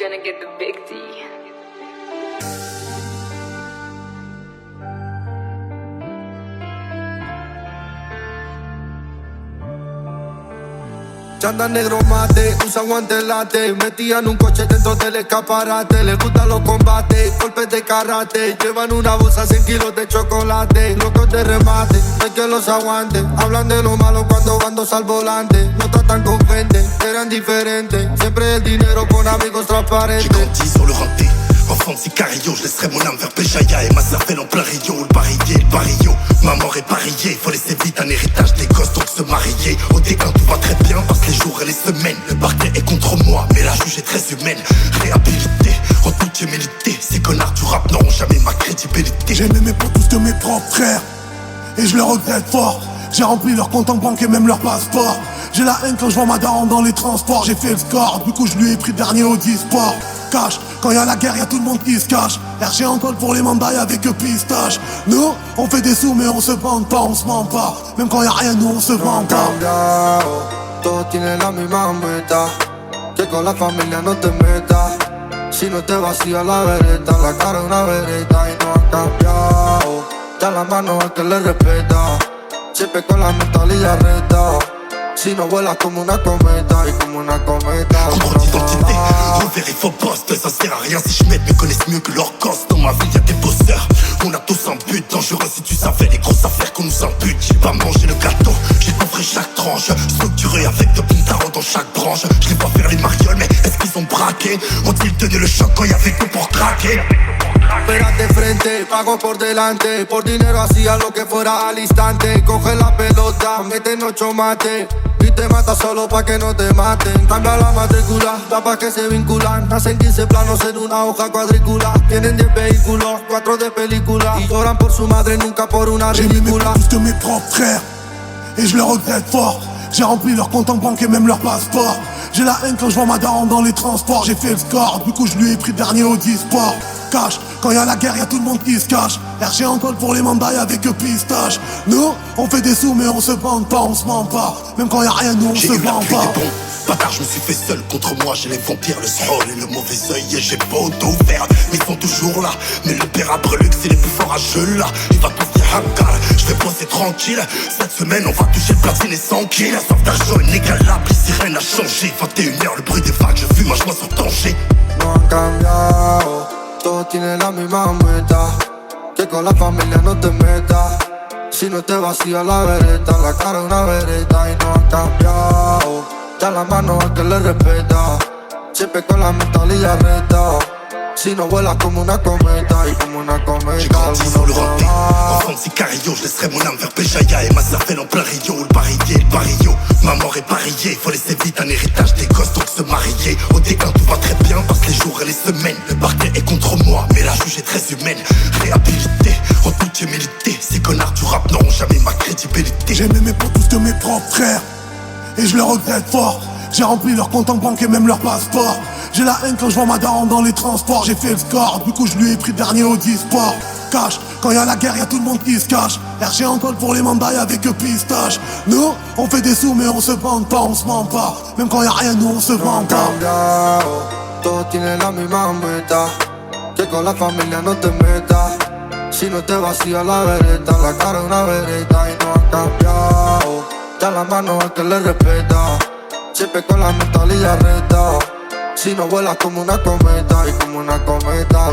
gonna get the big D. Chanda negro mate, usa guantes late. Metía en un coche dentro del escaparate. Le gustan los combates, golpes de karate. Llevan una bolsa 100 kilos de chocolate. Locos de remate, no hay que los aguante. Hablan de lo malo cuando van dos al volante. No tratan con gente, eran diferentes. Siempre el dinero con amigos transparentes. J'ai grandi sur le renté. Enfant de Sicario, je laisserai mon âme vers Péchaya et ma cervelle en plein Rio. Le barrio, ma mort est pariée. Faut laisser vite un héritage des gosses, donc se marier. Au déclin, tout va très bien, passe les jours et les semaines. Le parquet est contre moi, mais la juge est très humaine. Réhabilité, en toute humilité. Ces connards du rap n'auront jamais ma crédibilité. J'ai aimé mes potes tous de mes propres frères, et je le regrette fort. J'ai rempli leur compte en banque et même leur passeport. J'ai la haine quand je vois ma daronne dans les transports. J'ai fait le score, du coup je lui ai pris le dernier Audi Sport. Cash, quand y'a la guerre y'a tout le monde qui se cache. RG en col pour les mandats avec que pistache. Nous, on fait des sous mais on se vend pas, on se ment pas. Même quand y'a rien, nous on se vend pas. Todos tienen la misma meta, que con la familia no te metas. Si no te vacía la vereta, la cara una vereta y no ha cambiado. Da la mano al que le respeta, siempre con la mentalidad recta. Si no vuelas como una cometa y como una cometa. Contrôle d'identité, revers et faux poste. Ça sert à rien si je m'aide, mais connaissent mieux que leur coste. Dans ma ville y'a des bosseurs, on a tous un but dangereux. Si tu savais les grosses affaires qu'on nous impute. J'ai pas mangé le gâteau, j'ai coffré chaque tranche. Structuré avec de pintaros dans chaque branche. Je les vois faire les marioles, mais est-ce qu'ils ont braqué? Ont-ils tenu le choc quand y'avait que pour craquer? Esperas de frente, pago por delante. Por dinero hacía lo que fuera al instante. Coge la pelota, mete en 8 mates. Y te mata solo pa' que no te maten. Cambia la matrícula, da pa' que se vinculan. Nacen 15 planos en una hoja cuadrícula. Tienen 10 vehículos, 4 de película. Y lloran por su madre, nunca por una J'ai aimé mes ridícula. potes tous de mes propres frères, et je le regrette fort. J'ai rempli leur compte en banque et même leur passeport. J'ai la haine quand je vois ma daronne dans les transports. J'ai fait le score, du coup je lui ai pris le dernier Audi Sport. Cash, quand y'a la guerre y'a tout le monde qui se cache. RG en col pour les mandats avec que pistache. Nous, on fait des sous mais on se vend pas, on se ment pas. Même quand y'a rien, nous on J'ai se eu la vend pluie pas. des bons bâtards, je me suis fait seul. Contre moi j'ai les vampires, le sroll et le mauvais œil. Et j'ai beau dos vert, mais ils sont toujours là. Mais le père à Brelux, c'est les plus forts à jeu là. Il va tous dire Hankar, je vais bosser tranquille. Cette semaine on va toucher le platine et 100 kills. La sorte d'argent inégalable, ici rien n'a changé. 21h, le bruit des vagues, je fume un joint sur danger. No han cambiado, todos tienen la misma meta, que con la familia no te metas. Si no te vacía la vereta, la cara una vereta y no han cambiado. Da la mano al que le respeta, siempre con la mentalidad recta. Si no vuelas como una cometa y como una cometa. J'ai grandi sur le renté, enfant de Sicario, je laisserai mon âme vers Péchaya et ma cervelle en plein Rio. Le barrio, ma mort est pariée. Faut laisser vite un héritage des gosses, donc se marier. Au déclin tout va très bien, passe les jours et les semaines. Le parquet est contre moi, mais la juge est très humaine. Réhabilité, en toute humilité. Ces connards du rap n'auront jamais ma crédibilité. J'ai aimé mes potes tous de mes propres frères, et je le regrette fort. J'ai rempli leur compte en banque et même leur passeport. J'ai la haine quand je vois ma daronne dans les transports. J'ai fait le score, du coup je lui ai pris le dernier Audi Sport. Cash, quand y'a la guerre y'a tout le monde qui se cache. RG en col pour les mandats avec que pistache. Nous, on fait des sous mais on se vend pas, on se ment pas. Même quand y'a rien, nous on se vend pas. Cambiado, todos tienen la misma meta, que con la familia no te metas. Si no te vacía la vereta, la cara una vereta y no ha cambiado. Da la mano al que le respeta, siempre con la mentalidad recta. Si no vuelas como una cometa y como una cometa.